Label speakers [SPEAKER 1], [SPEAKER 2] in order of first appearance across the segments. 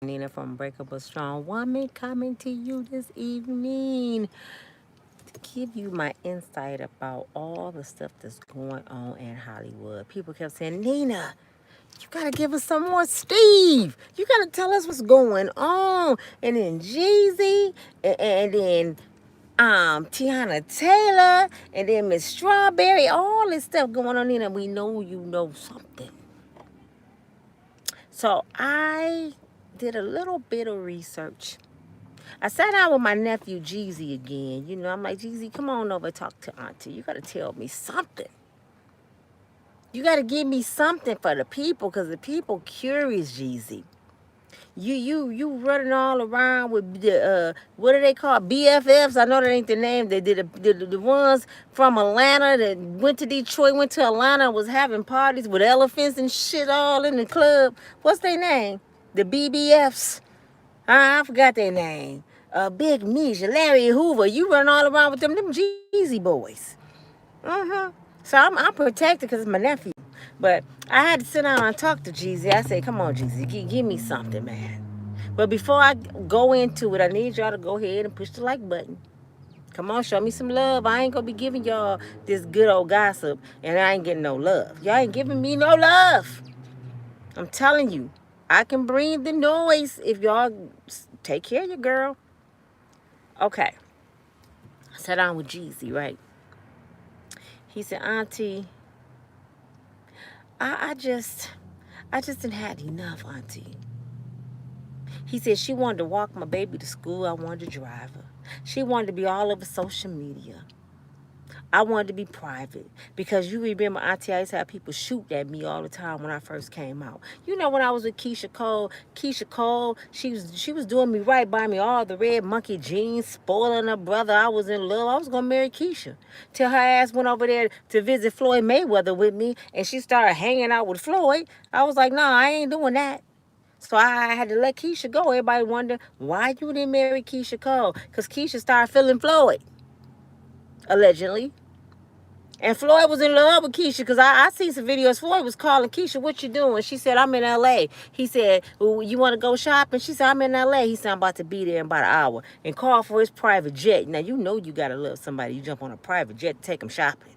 [SPEAKER 1] Nina from Unbreakable Strong Woman coming to you this evening to give you my insight about all the stuff that's going on in Hollywood. People kept saying, Nina, you gotta give us some more Steve. You gotta tell us what's going on. And then Jeezy, and then Tiana Taylor, and then Miss Strawberry, all this stuff going on, Nina. We know you know something. So I did a little bit of research. I sat down with my nephew Jeezy again. You know, I'm like, Jeezy, come on over, talk to Auntie. You gotta tell me something. You gotta give me something for the people, cause the people curious, Jeezy. You running all around with the what do they call BFFs? I know that ain't the name. They did the ones from Atlanta that went to Detroit, went to Atlanta, was having parties with elephants and shit all in the club. What's their name? The BBFs. I forgot their name. Big Meech, Larry Hoover. You run all around with them Jeezy boys. So I'm protected because it's my nephew. But I had to sit down and talk to Jeezy. I said, come on, Jeezy, give me something, man. But before I go into it, I need y'all to go ahead and push the like button. Come on, show me some love. I ain't going to be giving y'all this good old gossip, and I ain't getting no love. Y'all ain't giving me no love. I'm telling you, I can bring the noise if y'all take care of your girl. Okay. I sat down with Jeezy, right? He said, Auntie, I just didn't had enough, Auntie. He said she wanted to walk my baby to school. I wanted to drive her. She wanted to be all over social media. I wanted to be private because you remember, Auntie, I used to have people shoot at me all the time when I first came out. You know, when I was with Keisha Cole, she was doing me right by me, all the red monkey jeans, spoiling her brother. I was in love. I was gonna marry Keisha till her ass went over there to visit Floyd Mayweather with me, and she started hanging out with Floyd. I was like, nah, I ain't doing that. So I had to let Keisha go. Everybody wonder why you didn't marry Keisha Cole, because Keisha started feeling Floyd, allegedly. And Floyd was in love with Keisha because I seen some videos. Floyd was calling Keisha, what you doing? She said, I'm in L.A. He said, well, you want to go shopping? She said, I'm in L.A. He said, I'm about to be there in about an hour. And called for his private jet. Now, you know you got to love somebody. You jump on a private jet to take them shopping.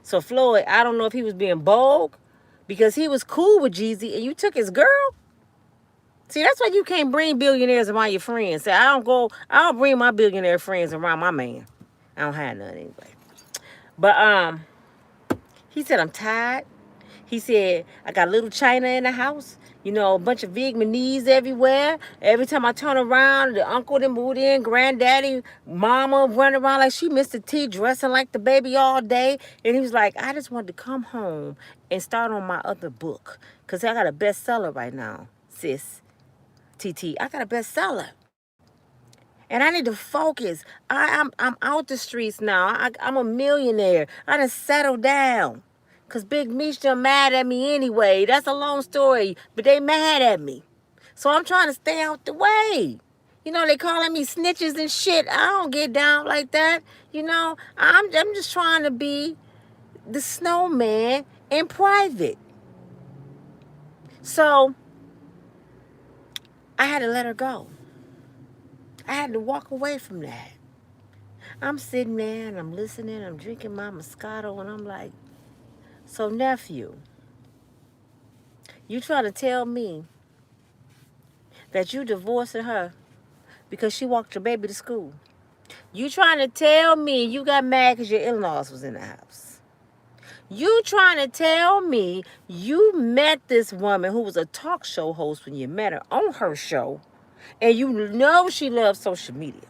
[SPEAKER 1] So Floyd, I don't know if he was being bold because he was cool with Jeezy and you took his girl. See, that's why you can't bring billionaires around your friends. Say, I don't bring my billionaire friends around my man. I don't have none anyway. But he said, I'm tired. He said, I got a little China in the house. You know, a bunch of Vietnamese everywhere. Every time I turn around, the uncle that moved in, granddaddy, mama running around like she Mr. T, dressing like the baby all day. And he was like, I just wanted to come home and start on my other book. Because I got a bestseller right now, sis. TT, I got a bestseller. And I need to focus. I'm out the streets now. I'm a millionaire. I done settled down. Because Big Meech done mad at me anyway. That's a long story. But they mad at me. So I'm trying to stay out the way. You know, they calling me snitches and shit. I don't get down like that. You know, I'm just trying to be the snowman in private. So I had to let her go. I had to walk away from that. I'm sitting there and I'm listening, I'm drinking my Moscato, and I'm like, so nephew, you trying to tell me that you divorcing her because she walked your baby to school? You trying to tell me you got mad because your in-laws was in the house? You trying to tell me you met this woman who was a talk show host when you met her on her show, and you know she loves social media,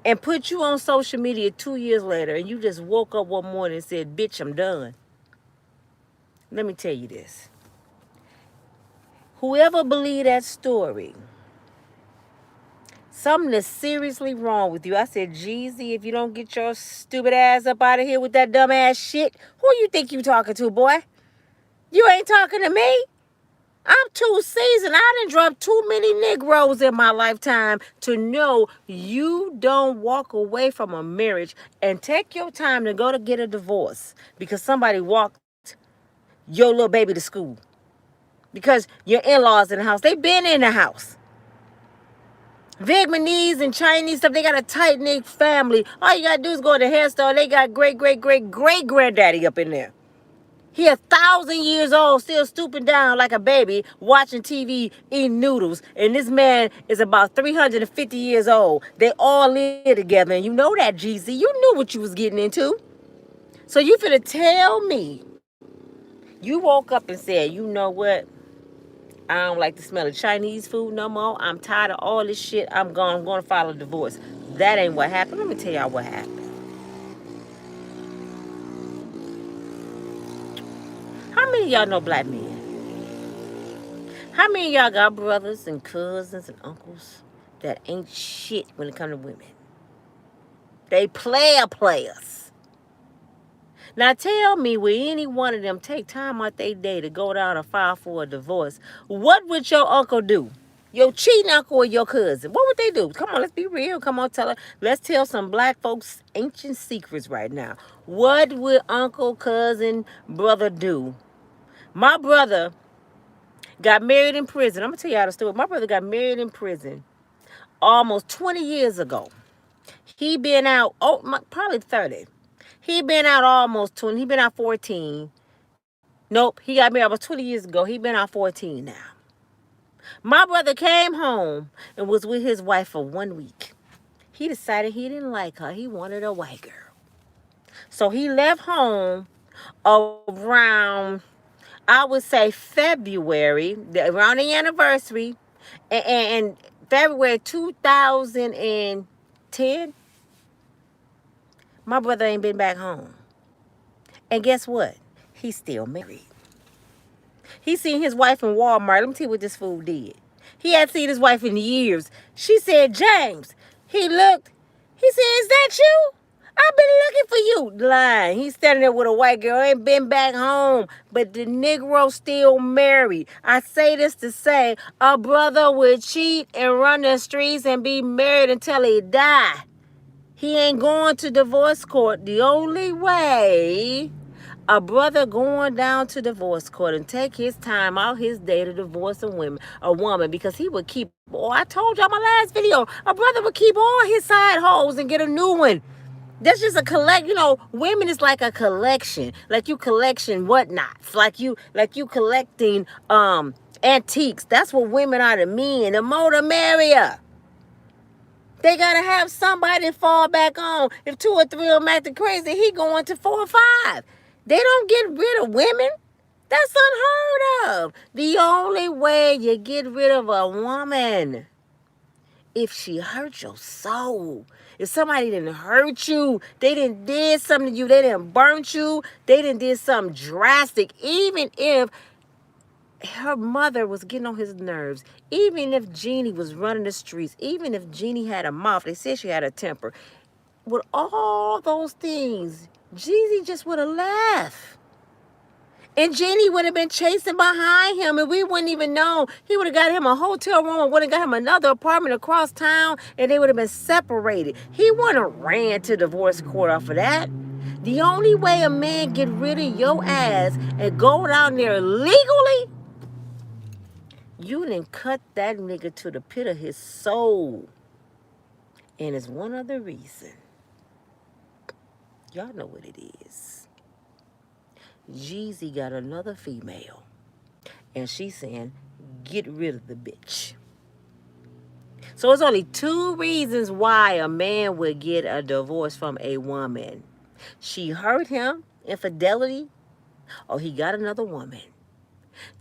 [SPEAKER 1] and put you on social media 2 years later, and you just woke up one morning and said, bitch, I'm done. Let me tell you this. Whoever believed that story, something is seriously wrong with you. I said, Jeezy, if you don't get your stupid ass up out of here with that dumb ass shit, who you think you talking to, boy? You ain't talking to me. I'm too seasoned. I done dropped too many Negroes in my lifetime to know you don't walk away from a marriage and take your time to go to get a divorce because somebody walked your little baby to school. because your in-laws in the house. They been in the house. Vietnamese and Chinese stuff, they got a tight-knit family. All you got to do is go to the hair store. They got great-great-great-great-granddaddy up in there. He 1,000 years old, still stooping down like a baby, watching TV, eating noodles. And this man is about 350 years old. They all live together. And you know that, Jeezy. You knew what you was getting into. So you finna tell me you woke up and said, you know what? I don't like the smell of Chinese food no more. I'm tired of all this shit. I'm going to file a divorce. That ain't what happened. Let me tell y'all what happened. How many of y'all know black men? How many of y'all got brothers and cousins and uncles that ain't shit when it comes to women? They players. Now tell me, will any one of them take time out their day to go down and file for a divorce? What would your uncle do? Your cheating uncle or your cousin? What would they do? Come on, let's be real. Come on, let's tell some black folks ancient secrets right now. What would uncle, cousin, brother do? My brother got married in prison. I'm going to tell y'all the story. My brother got married in prison almost 20 years ago. He been out, probably 30. He been out almost 20. He been out 14. Nope, he got married almost 20 years ago. He been out 14 now. My brother came home and was with his wife for 1 week. He decided he didn't like her. He wanted a white girl. So he left home around, I would say, February, around the anniversary, and February 2010. My brother ain't been back home. And guess what? He's still married. He seen his wife in Walmart. Let me tell you what this fool did. He had seen his wife in years. She said, James. He looked. He said, is that you? I've been looking for you. Lying. He's standing there with a white girl. Ain't been back home. But the Negro still married. I say this to say, a brother would cheat and run the streets and be married until he die. He ain't going to divorce court. The only way a brother going down to divorce court and take his time out his day to divorce a woman, because he would keep, I told y'all my last video, a brother would keep all his side hoes and get a new one. That's just a collect, women is like a collection. Like you collection whatnots. Like you collecting antiques. That's what women are to me. And the more the merrier. They gotta have somebody to fall back on. If 2 or 3 of them acting crazy, he going to 4 or 5. They don't get rid of women. That's unheard of. The only way you get rid of a woman, if she hurt your soul. If somebody didn't hurt you, they didn't did something to you, they didn't burnt you, they didn't did something drastic, even if her mother was getting on his nerves, even if Jeannie was running the streets, even if Jeannie had a mouth, they said she had a temper. With all those things, Jeezy just would have left. And Jeannie would have been chasing behind him, and we wouldn't even know. He would have got him a hotel room, and would have got him another apartment across town, and they would have been separated. He wouldn't have ran to divorce court off of that. The only way a man get rid of your ass and go down there legally, you done cut that nigga to the pit of his soul. And it's one other reason. Y'all know what it is. Jeezy got another female. And she's saying, get rid of the bitch. So it's only 2 reasons why a man would get a divorce from a woman. She hurt him, infidelity, or he got another woman.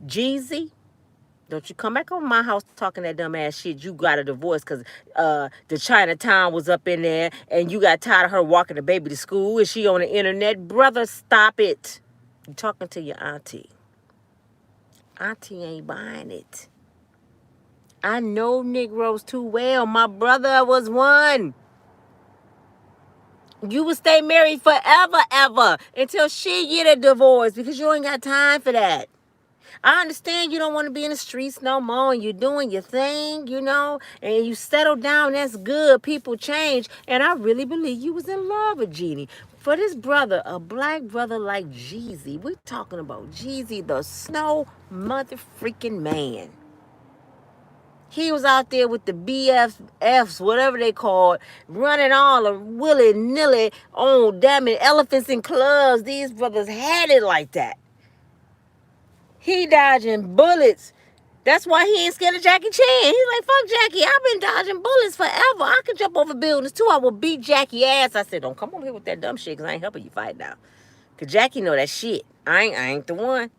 [SPEAKER 1] Jeezy, don't you come back over my house talking that dumb ass shit. You got a divorce because the Chinatown was up in there and you got tired of her walking the baby to school and she on the internet. Brother, stop it. You talking to your auntie. Auntie ain't buying it. I know Negroes too well. My brother was one. You would stay married forever, ever, until she get a divorce because you ain't got time for that. I understand you don't want to be in the streets no more and you're doing your thing, and you settle down. That's good. People change. And I really believe you was in love with Jeannie. For this brother, a black brother like Jeezy, we're talking about Jeezy, the snow mother freaking man. He was out there with the BFFs, whatever they call it, running all of willy-nilly on damn it, elephants in clubs. These brothers had it like that. He dodging bullets. That's why he ain't scared of Jackie Chan. He's like, fuck Jackie. I've been dodging bullets forever. I can jump over buildings too. I will beat Jackie ass. I said, don't come over here with that dumb shit because I ain't helping you fight now. Because Jackie know that shit. I ain't the one.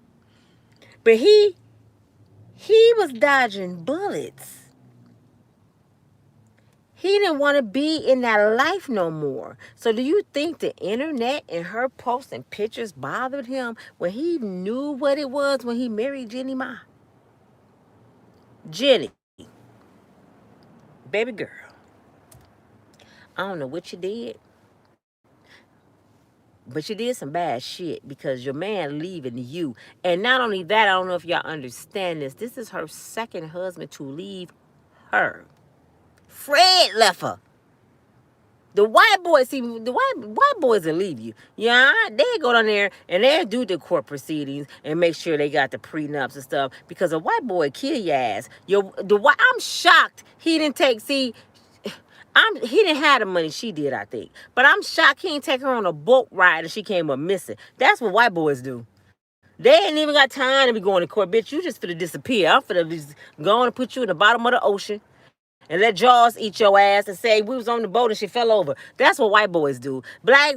[SPEAKER 1] But he was dodging bullets. He didn't want to be in that life no more. So do you think the internet and her posting pictures bothered him when he knew what it was when he married Jennie Mai? Jennie, baby girl, I don't know what you did, but you did some bad shit because your man leaving you. And not only that, I don't know if y'all understand this. This is her second husband to leave her. Fred left her. The white boys, see, the white boys will leave you. Yeah, they go down there and they do the court proceedings and make sure they got the prenups and stuff because a white boy kill your ass. I'm shocked he didn't take. See, he didn't have the money she did, I think, but I'm shocked he didn't take her on a boat ride and she came up missing. That's what white boys do. They ain't even got time to be going to court, bitch. You just finna disappear. I'm finna just go on and put you in the bottom of the ocean. And let Jaws eat your ass and say we was on the boat and she fell over. That's what white boys do. Black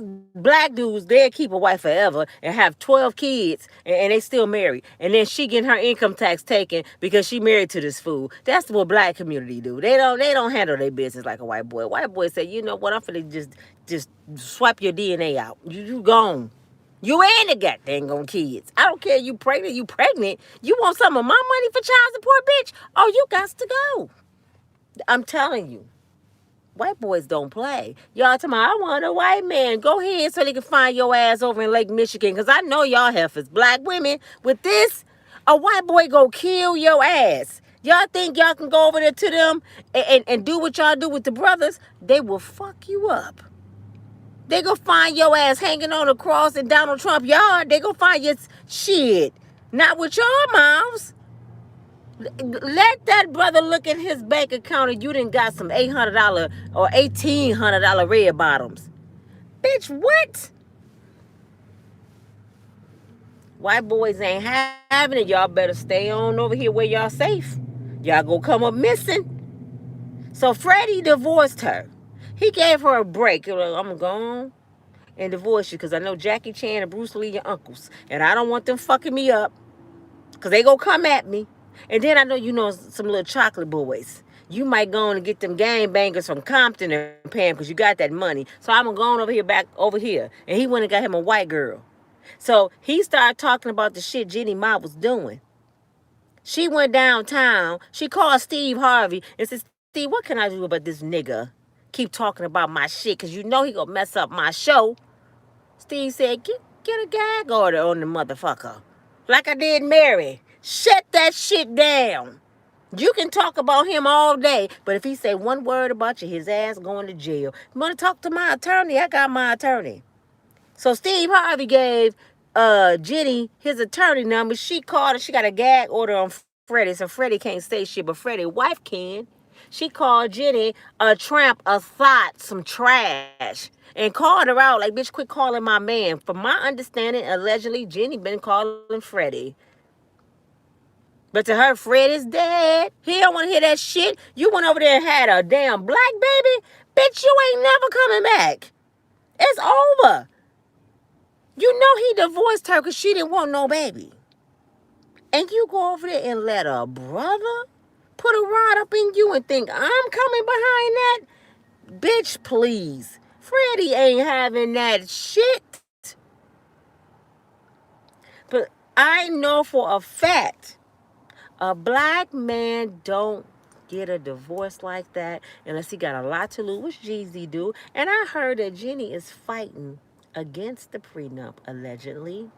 [SPEAKER 1] dudes, they'll keep a wife forever and have 12 kids and they still married. And then she getting her income tax taken because she married to this fool. That's what black community do. They don't handle their business like a white boy. White boy say, you know what, I'm finna just swipe your DNA out. You gone. You ain't a goddamn kids. I don't care you pregnant. You want some of my money for child support, bitch? Oh, you got to go. I'm telling you, white boys don't play. Y'all tell me, I want a white man. Go ahead so they can find your ass over in Lake Michigan. Because I know y'all heifers, black women, with this, a white boy go kill your ass. Y'all think y'all can go over there to them and do what y'all do with the brothers? They will fuck you up. They go find your ass hanging on a cross in Donald Trump yard. They go find your shit. Not with your mouths. Let that brother look at his bank account and you done got some $800 or $1,800 red bottoms. Bitch, what? White boys ain't having it. Y'all better stay on over here where y'all safe. Y'all gonna come up missing. So Freddie divorced her. He gave her a break. I'm gone and divorce you because I know Jackie Chan and Bruce Lee your uncles. And I don't want them fucking me up because they gonna come at me. And then I know you know some little chocolate boys. You might go on and get them gangbangers from Compton and Pam because you got that money. So I'm going to go on over here, back over here. And he went and got him a white girl. So he started talking about the shit Jeannie Mai was doing. She went downtown. She called Steve Harvey and said, Steve, what can I do about this nigga? Keep talking about my shit because you know he going to mess up my show. Steve said, get a gag order on the motherfucker. Like I did Mary. Shut that shit down. You can talk about him all day, but if he say one word about you, his ass going to jail. You want to talk to my attorney? I got my attorney. So Steve Harvey gave Jennie his attorney number. She called and she got a gag order on Freddie, so Freddie can't say shit, but Freddie's wife can. She called Jennie a tramp, a thought, some trash, and called her out like, bitch, quit calling my man. From my understanding, allegedly, Jennie been calling Freddie. But to her, Fred is dead. He don't want to hear that shit. You went over there and had a damn black baby? Bitch, you ain't never coming back. It's over. You know he divorced her because she didn't want no baby. And you go over there and let a brother put a rod up in you and think I'm coming behind that? Bitch, please. Freddie ain't having that shit. But I know for a fact a black man don't get a divorce like that unless he got a lot to lose, which Jeezy do. And I heard that Jennie is fighting against the prenup, allegedly.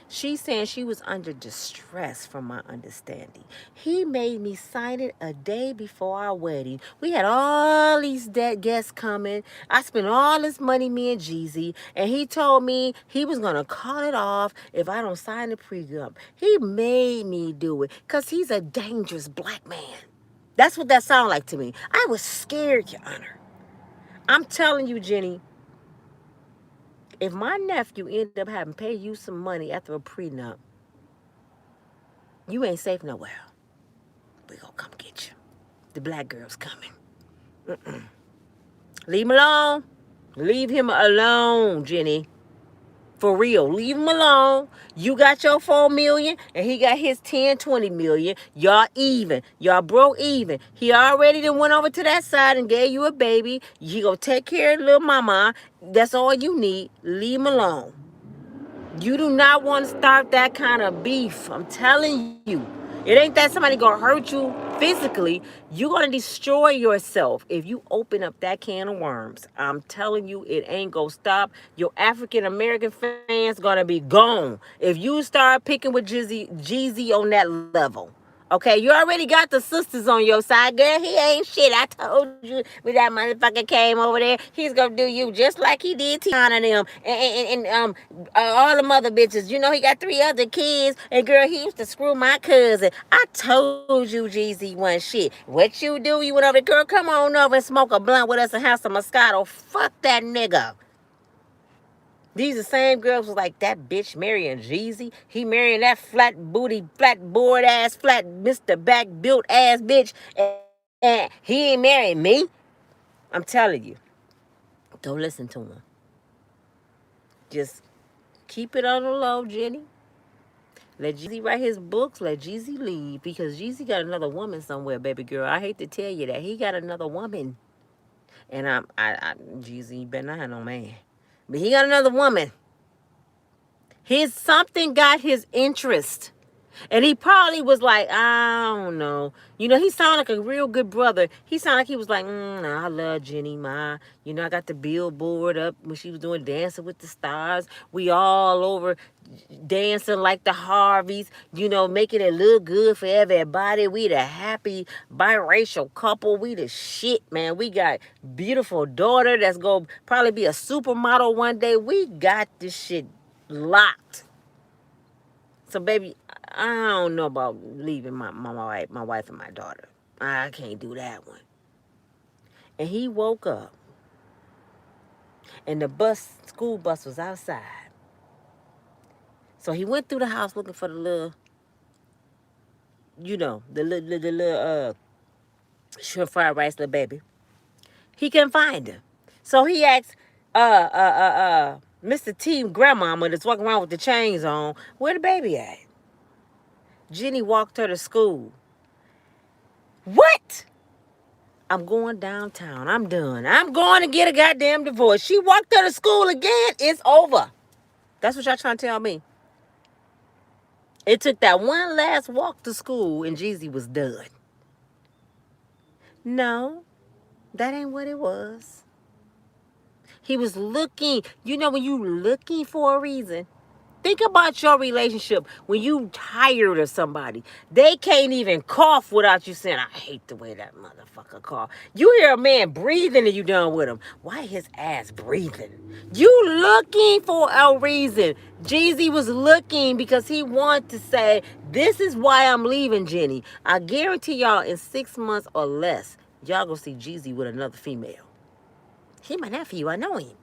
[SPEAKER 1] She's saying she was under distress from my understanding. He made me sign it a day before our wedding. We had all these dead guests coming. I spent all this money, me and Jeezy, and he told me he was going to call it off if I don't sign the prenup. He made me do it because he's a dangerous black man. That's what that sounded like to me. I was scared, Your Honor. I'm telling you, Jennie, if my nephew ended up having to pay you some money after a prenup, you ain't safe nowhere. We gonna come get you. The black girl's coming. Leave him alone. Leave him alone, Jennie. For real, leave him alone. You got your 4 million and he got his 10, 20 million. Y'all even. Y'all broke even. He already done went over to that side and gave you a baby. He gonna take care of little mama. That's all you need. Leave him alone. You do not want to start that kind of beef. I'm telling you. It ain't that somebody gonna hurt you physically. You're gonna destroy yourself if you open up that can of worms. I'm telling you, it ain't gonna stop. Your African American fans gonna be gone if you start picking with Jeezy on that level. Okay, you already got the sisters on your side, girl. He ain't shit. I told you when that motherfucker came over there, he's gonna do you just like he did Tiana and them and all the mother bitches. You know he got 3 other kids, and girl, he used to screw my cousin. I told you, Jeezy wasn't shit. What you do? You went over, girl. Come on over and smoke a blunt with us and have some Moscato. Fuck that nigga. These the same girls was like, that bitch marrying Jeezy. He marrying that flat booty, flat board ass, flat Mr. Back built ass bitch. And he ain't marrying me. I'm telling you. Don't listen to him. Just keep it on the low, Jennie. Let Jeezy write his books. Let Jeezy leave. Because Jeezy got another woman somewhere, baby girl. I hate to tell you that. He got another woman. And Jeezy, you better not have no man. But he got another woman. His something got his interest. And he probably was like, I don't know. You know, he sounded like a real good brother. He sounded like he was like, I love Jennie Mai. You know, I got the billboard up when she was doing Dancing with the Stars. We all over dancing like the Harveys, you know, making it look good for everybody. We the happy biracial couple. We the shit, man. We got beautiful daughter that's going to probably be a supermodel one day. We got this shit locked. So, baby, I don't know about leaving my wife and my daughter. I can't do that one. And he woke up, and the school bus was outside. So he went through the house looking for the little, you know, the little shrimp fried rice little baby. He couldn't find her. So he asked Mr. T grandmama that's walking around with the chains on, where the baby at? Jennie walked her to school. What? I'm going downtown. I'm done. I'm going to get a goddamn divorce. She walked her to school again. It's over. That's what y'all trying to tell me. It took that one last walk to school and Jeezy was done. No, that ain't what it was. He was looking. You know when you looking for a reason? Think about your relationship when you tired of somebody. They can't even cough without you saying, I hate the way that motherfucker cough. You hear a man breathing and you done with him. Why his ass breathing? You looking for a reason. Jeezy was looking because he wanted to say, this is why I'm leaving Jennie. I guarantee y'all in 6 months or less, y'all gonna see Jeezy with another female. He my nephew. I know him.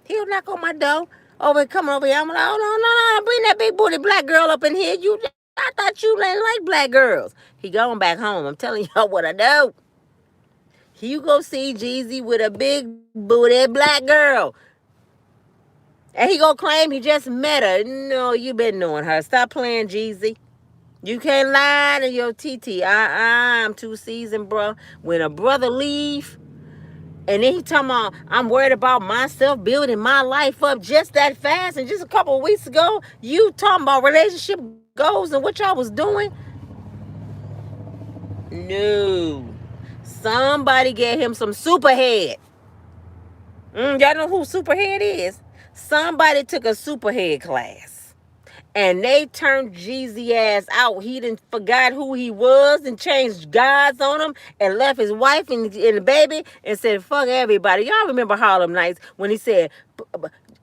[SPEAKER 1] He'll knock on my door. Come over here. I'm like, oh, no, bring that big booty black girl up in here. I thought you didn't like black girls. He going back home. I'm telling y'all what I know. You go see Jeezy with a big booty black girl. And he gonna claim he just met her. No, you been knowing her. Stop playing, Jeezy. You can't lie to your TT. I'm too seasoned, bro. When a brother leave, and then he talking about, I'm worried about myself building my life up just that fast. And just a couple of weeks ago, you talking about relationship goals and what y'all was doing. No. Somebody gave him some superhead. Y'all know who superhead is? Somebody took a superhead class. And they turned Jeezy ass out. He didn't forgot who he was and changed gods on him and left his wife and the baby and said, fuck everybody. Y'all remember Harlem Nights when he said,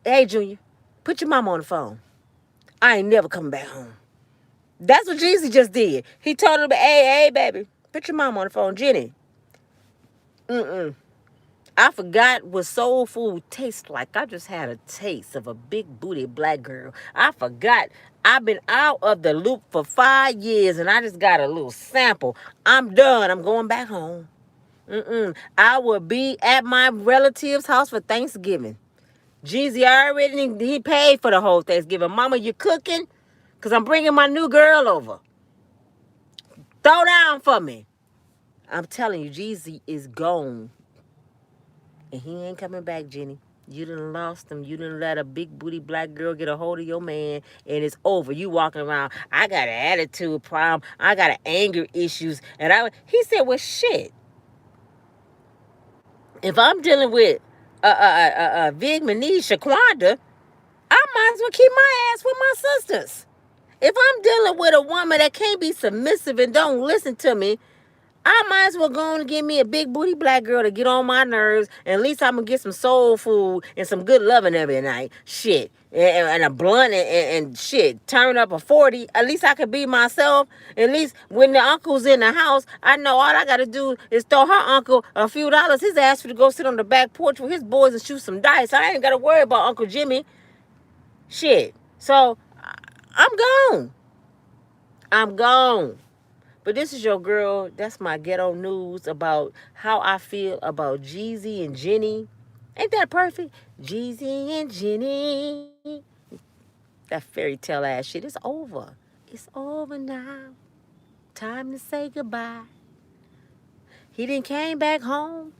[SPEAKER 1] hey, Junior, put your mama on the phone. I ain't never coming back home. That's what Jeezy just did. He told him, hey, baby, put your mama on the phone. Jennie. I forgot what soul food tastes like. I just had a taste of a big booty black girl. I forgot. I've been out of the loop for 5 years and I just got a little sample. I'm done. I'm going back home. I will be at my relative's house for Thanksgiving. Jeezy already, he paid for the whole Thanksgiving. Mama, you cooking? Because I'm bringing my new girl over. Throw down for me. I'm telling you, Jeezy is gone. And he ain't coming back, Jennie. You done lost him. You done let a big booty black girl get a hold of your man, and it's over. You walking around, I got an attitude problem. I got an anger issues. And he said, well, shit. If I'm dealing with Vig Manish Shaquanda, I might as well keep my ass with my sisters. If I'm dealing with a woman that can't be submissive and don't listen to me, I might as well go on and give me a big booty black girl to get on my nerves. And at least I'm going to get some soul food and some good loving every night. Shit. And a blunt and shit. Turn up a 40. At least I could be myself. At least when the uncle's in the house, I know all I got to do is throw her uncle a few dollars. His ass for to go sit on the back porch with his boys and shoot some dice. I ain't got to worry about Uncle Jimmy. Shit. So, I'm gone. I'm gone. But this is your girl. That's my ghetto news about how I feel about Jeezy and Jennie. Ain't that perfect? Jeezy and Jennie. That fairy tale ass shit is over. It's over now. Time to say goodbye. He didn't came back home.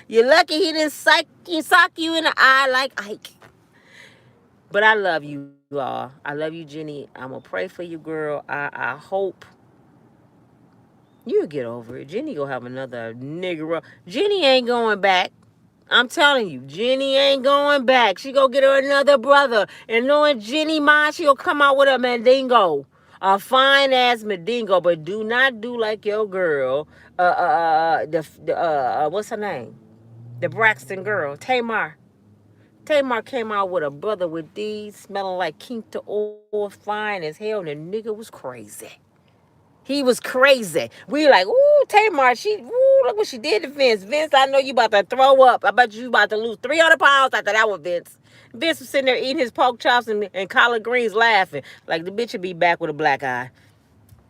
[SPEAKER 1] You're lucky he didn't sock you in the eye like Ike. But I love you all. I love you, Jennie. I'm going to pray for you, girl. I hope you'll get over it. Jennie gonna have another nigga. Jennie ain't going back. I'm telling you, Jennie ain't going back. She gonna get her another brother. And knowing Jeannie Mai, she'll come out with a mandingo. A fine ass mandingo. But do not do like your girl. What's her name? The Braxton girl, Tamar. Tamar came out with a brother with these, smelling like Quinta oil, fine as hell, and the nigga was crazy. He was crazy. We like, ooh, Tamar, look what she did to Vince. Vince, I know you about to throw up. I bet you about to lose 300 pounds after that one, Vince. Vince was sitting there eating his pork chops and collard greens laughing. Like the bitch would be back with a black eye.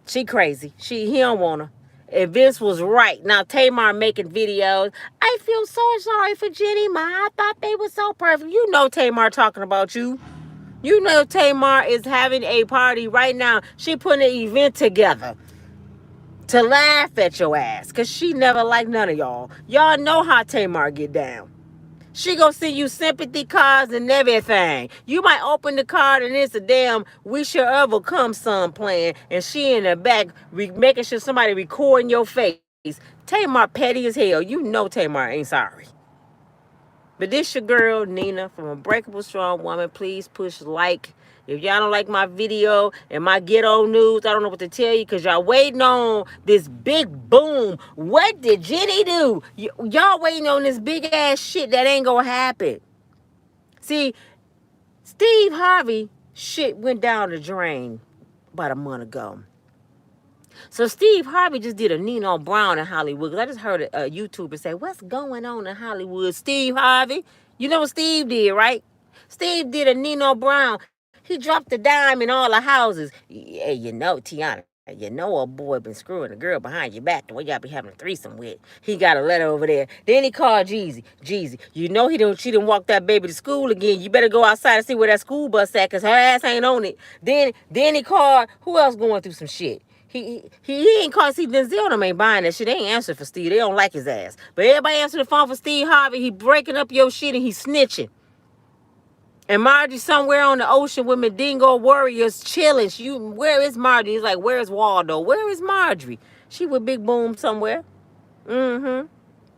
[SPEAKER 1] She crazy. He don't want her. And Vince was right. Now Tamar making videos. I feel so sorry for Jennie Mai. I thought they were so perfect. You know Tamar talking about you. You know Tamar is having a party right now. She putting an event together to laugh at your ass. Because she never liked none of y'all. Y'all know how Tamar get down. She gonna send you sympathy cards and everything. You might open the card and it's a damn "We Shall Overcome" song playing, and she in the back making sure somebody recording your face. Tamar petty as hell. You know Tamar ain't sorry. But this your girl Nina from Unbreakable Strong Woman. Please push like. If y'all don't like my video and my ghetto news, I don't know what to tell you because y'all waiting on this big boom. What did Jennie do? Y'all waiting on this big ass shit that ain't gonna happen. See, Steve Harvey shit went down the drain about a month ago. So Steve Harvey just did a Nino Brown in Hollywood. Cause I just heard a YouTuber say, what's going on in Hollywood? Steve Harvey. You know what Steve did, right? Steve did a Nino Brown. He dropped a dime in all the houses. Yeah, you know, Tiana, you know a boy been screwing a girl behind your back the way y'all be having a threesome with. He got a letter over there. Then he called Jeezy. Jeezy, you know she didn't walk that baby to school again. You better go outside and see where that school bus at, because her ass ain't on it. Then he called, who else going through some shit? He ain't called. See, Denzel them ain't buying that shit. They ain't answering for Steve. They don't like his ass. But everybody answer the phone for Steve Harvey. He breaking up your shit and he snitching. And Margie somewhere on the ocean with Mandingo warriors chilling. Where is Margie? He's like, where's Waldo? Where is Marjorie? She with Big Boom somewhere. Mm-hmm.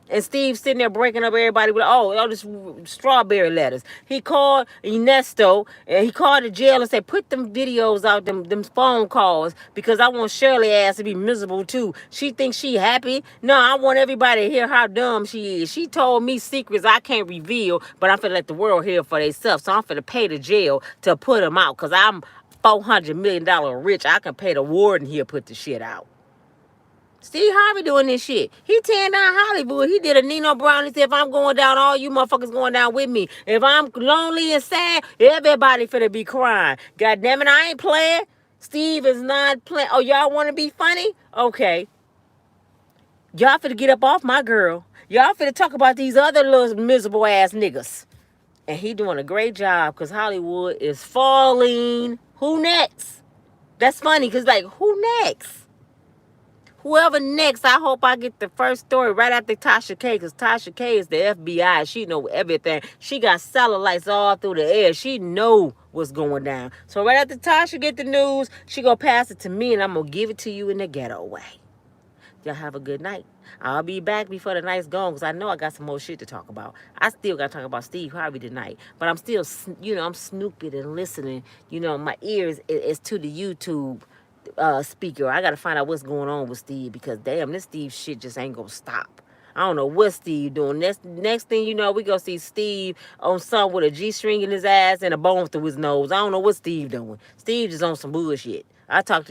[SPEAKER 1] And Steve sitting there breaking up everybody with, all this strawberry letters. He called Ernesto, and he called the jail and said, put them videos out, them phone calls, because I want Shirley ass to be miserable too. She thinks she happy. No, I want everybody to hear how dumb she is. She told me secrets I can't reveal, but I'm finna let the world hear for themselves. So I'm finna pay the jail to put them out, because I'm $400 million rich. I can pay the warden here to put the shit out. Steve Harvey doing this shit. He tearing down Hollywood. He did a Nino Brown. He said, if I'm going down, all you motherfuckers going down with me. If I'm lonely and sad, everybody finna be crying. God damn it, I ain't playing. Steve is not playing. Oh, y'all want to be funny? Okay. Y'all finna get up off my girl. Y'all finna talk about these other little miserable ass niggas. And he doing a great job, because Hollywood is falling. Who next? That's funny, because like, who next? Whoever next, I hope I get the first story right after Tasha K, because Tasha K is the FBI. She know everything. She got satellites all through the air. She know what's going down. So right after Tasha get the news, she gonna pass it to me, and I'm gonna give it to you in the ghetto way. Y'all have a good night. I'll be back before the night's gone, because I know I got some more shit to talk about. I still got to talk about Steve Harvey tonight, but I'm still, I'm snooping and listening. My ears is to the YouTube speaker. I gotta find out what's going on with Steve, because damn, this Steve shit just ain't gonna stop. I don't know what Steve doing. Next thing you know, we gonna see Steve on something with a G-string in his ass and a bone through his nose. I don't know what Steve doing. Steve is on some bullshit. I talked to